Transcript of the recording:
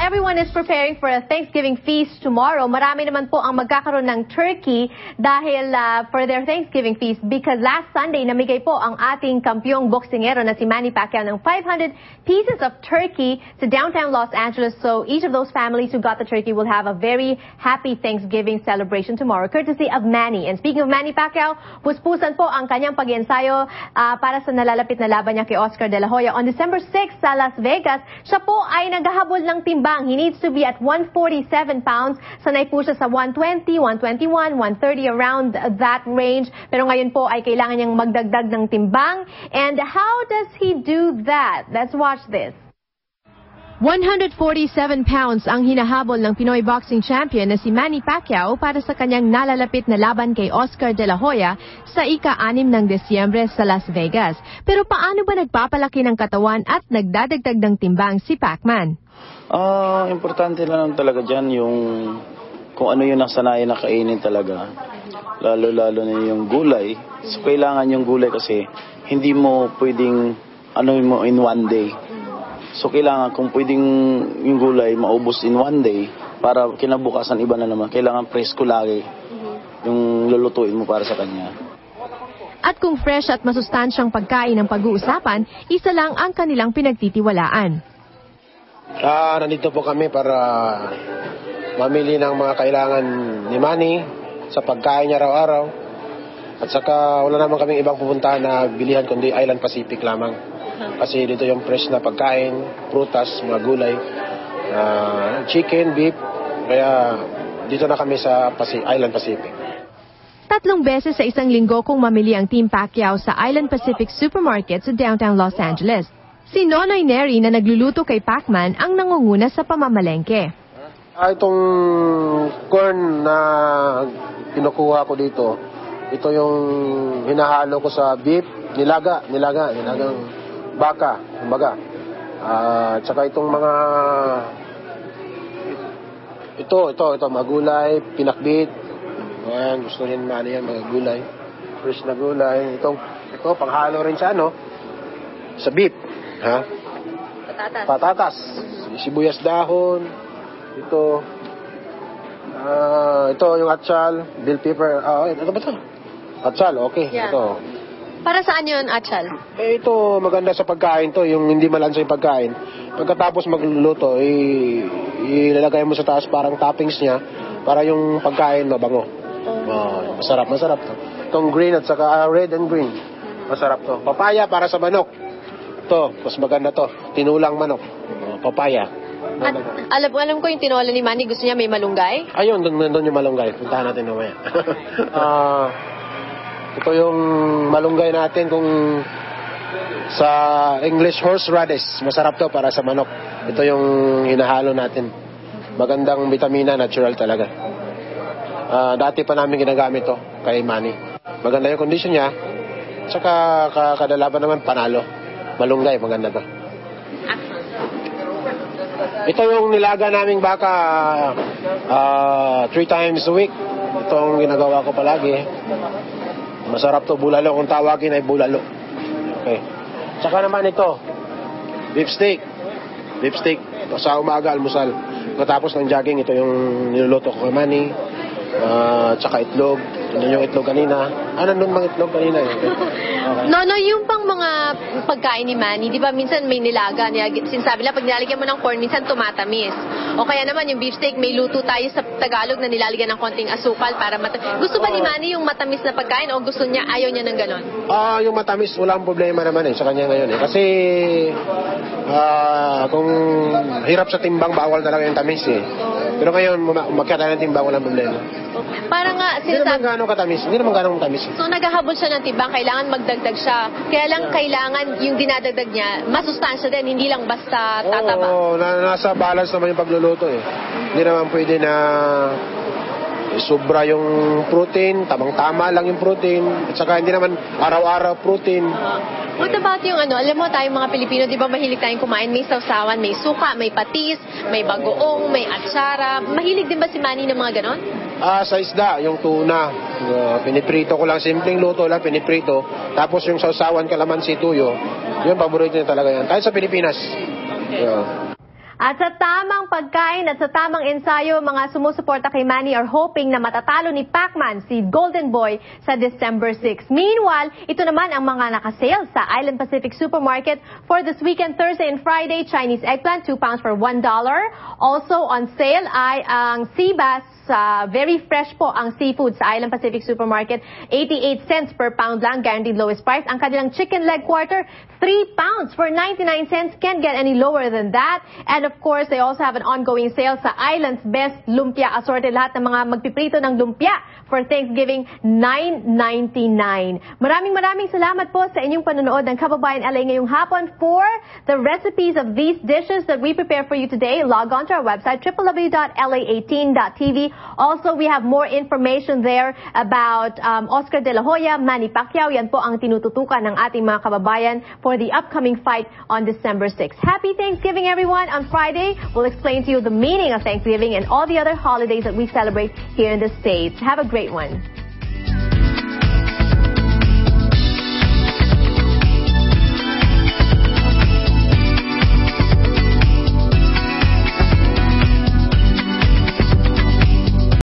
everyone is preparing for a Thanksgiving feast tomorrow, marami naman po ang magkakaroon ng turkey dahil for their Thanksgiving feast because last Sunday namigay po ang ating kampyong boksingero na si Manny Pacquiao ng 500 pieces of turkey to downtown Los Angeles. So each of those families who got the turkey will have a very happy Thanksgiving celebration tomorrow, courtesy of Manny. And speaking of Manny Pacquiao, puspusan po ang kanyang pag-ensayo para sa nalalapit na laban niya kay Oscar De La Hoya. On December 6 sa Las Vegas, siya po ay naghahabol ng timbang. He needs to be at 147 pounds. Sanay po siya sa 120, 121, 130, around that range. Pero ngayon po ay kailangan niyang magdagdag ng timbang. And how does he do that? Let's watch this. 147 pounds ang hinahabol ng Pinoy boxing champion na si Manny Pacquiao para sa kanyang nalalapit na laban kay Oscar De La Hoya sa ika-6 ng Desyembre sa Las Vegas. Pero paano ba nagpapalaki ng katawan at nagdadagdag ng timbang si Pacman? Importante lang talaga dyan yung kung ano yung nasanayan na kainin talaga. Lalo-lalo na yung gulay. So, kailangan yung gulay kasi hindi mo pwedeng mo in one day. So, kailangan kung pwedeng yung gulay maubos in one day para kinabukasan iba na naman. Kailangan presko lagi yung lulutuin mo para sa kanya. At kung fresh at masustansyang pagkain ang pag-uusapan, isa lang ang kanilang pinagtitiwalaan. Nandito po kami para mamili ng mga kailangan ni Manny sa pagkain niya araw-araw. At saka wala naman kaming ibang pupuntahan na bilihan kundi Island Pacific lamang. Kasi dito yung fresh na pagkain, prutas, mga gulay, chicken, beef. Kaya dito na kami sa Island Pacific. 3 beses sa isang linggo kung mamili ang Team Pacquiao sa Island Pacific Supermarket sa downtown Los Angeles. Si Nonoy Neri na nagluluto kay Pacman ang nangunguna sa pamamalengke. Itong corn na kinukuha ko dito, ito yung hinahalo ko sa beef, nilagang baka, kumbaga. Tsaka itong mga ito magulay, pinakbit. Ayan, gusto rin mali yan, mga gulay. Fresh na gulay. Ito panghalo rin sa sa beef. Patatas. Sibuyas dahon. Ito yung atsal, bell pepper. Ito ba ito? Atsal, okay. Yeah. Ito. Para saan yun, atsal? Ito maganda sa pagkain to, yung hindi malansa yung pagkain. Pagkatapos magluluto, ilalagay mo sa taas parang toppings niya para yung pagkain mabango. Masarap to. Itong green at saka red and green. Masarap to. Papaya para sa manok. Ito, mas maganda to. Tinulang manok. Papaya. At alam ko yung tinola ni Manny, gusto niya may malunggay? Ayun, doon yung malunggay. Puntahan natin mamaya. Ito yung malunggay natin kung sa English horseradish. Masarap to para sa manok. Ito yung hinahalo natin. Magandang vitamina, natural talaga. Dati pa namin ginagamit to kay Manny. Maganda yung kondisyon niya. Tsaka kadalaban naman panalo. Malunggay, maganda to. Ito yung nilaga naming baka 3 times a week. Ito ang ginagawa ko palagi. Masarap to, bulalo. Kung tawagin ay bulalo. Okay. Tsaka naman ito, beef steak. Sa umaga, almusal. Katapos ng jogging, ito yung niluluto ko kay Manny. Tsaka itlog. Ano yung itlog kanina? Nandun mga itlog kanina. Okay. No, yung pang mga pagkain ni Manny, di ba minsan may nilaga niya. Sinasabi lang, pag nilalagyan mo ng corn, minsan tumatamis. O kaya naman yung beefsteak, may luto tayo sa Tagalog na nilalagyan ng konting asukal para Gusto ba ni Manny yung matamis na pagkain o gusto niya, ayaw niya ng ganon? Yung matamis, walang problema naman sa kanya ngayon Kasi kung hirap sa timbang, bawal talaga yung tamis Pero ngayon, magkata ng timbang, walang problema. Para nga, Hindi naman gano'ng katamis. So naghahabol siya ng timbang, kailangan magdagdag siya. Kaya lang kailangan yung dinadagdag niya, masustansya din, hindi lang basta tataba. Oo, nasa balance naman yung pagluluto Hindi naman pwede na sobra yung protein, tamang-tama lang yung protein. At saka hindi naman araw-araw protein. What about yung alam mo tayong mga Pilipino, di ba mahilig tayong kumain, may sausawan, may suka, may patis, may bagoong, may atsara. Mahilig din ba si Manny ng mga ganon? Sa isda, yung tuna. Piniprito ko lang, simpleng luto lang, piniprito. Tapos yung sausawan, kalamansi, tuyo. Yun, paborito niya talaga yan. Kahit sa Pilipinas. Okay. At sa tamang pagkain at sa tamang ensayo, mga sumusuporta kay Manny are hoping na matatalo ni Pacman si Golden Boy sa December 6. Meanwhile, ito naman ang mga nakasale sa Island Pacific Supermarket for this weekend, Thursday and Friday. Chinese eggplant, 2 pounds for $1. Also on sale ay ang sea bass. Very fresh po ang seafood sa Island Pacific Supermarket. 88 cents per pound lang, guaranteed lowest price. Ang kanilang chicken leg quarter, 3 pounds for 99 cents. Can't get any lower than that. And of course, they also have an ongoing sale sa Island's Best Lumpia Assorted. Lahat ng mga magpiprito ng lumpia for Thanksgiving, $9.99. Maraming salamat po sa inyong panonood ng Kababayan LA ngayong hapon. For the recipes of these dishes that we prepare for you today, log on to our website, www.la18.tv. Also, we have more information there about Oscar De La Hoya, Manny Pacquiao. Yan po ang tinututukan ng ating mga kababayan for the upcoming fight on December 6. Happy Thanksgiving, everyone. On Friday, we'll explain to you the meaning of Thanksgiving and all the other holidays that we celebrate here in the States. Have a great one.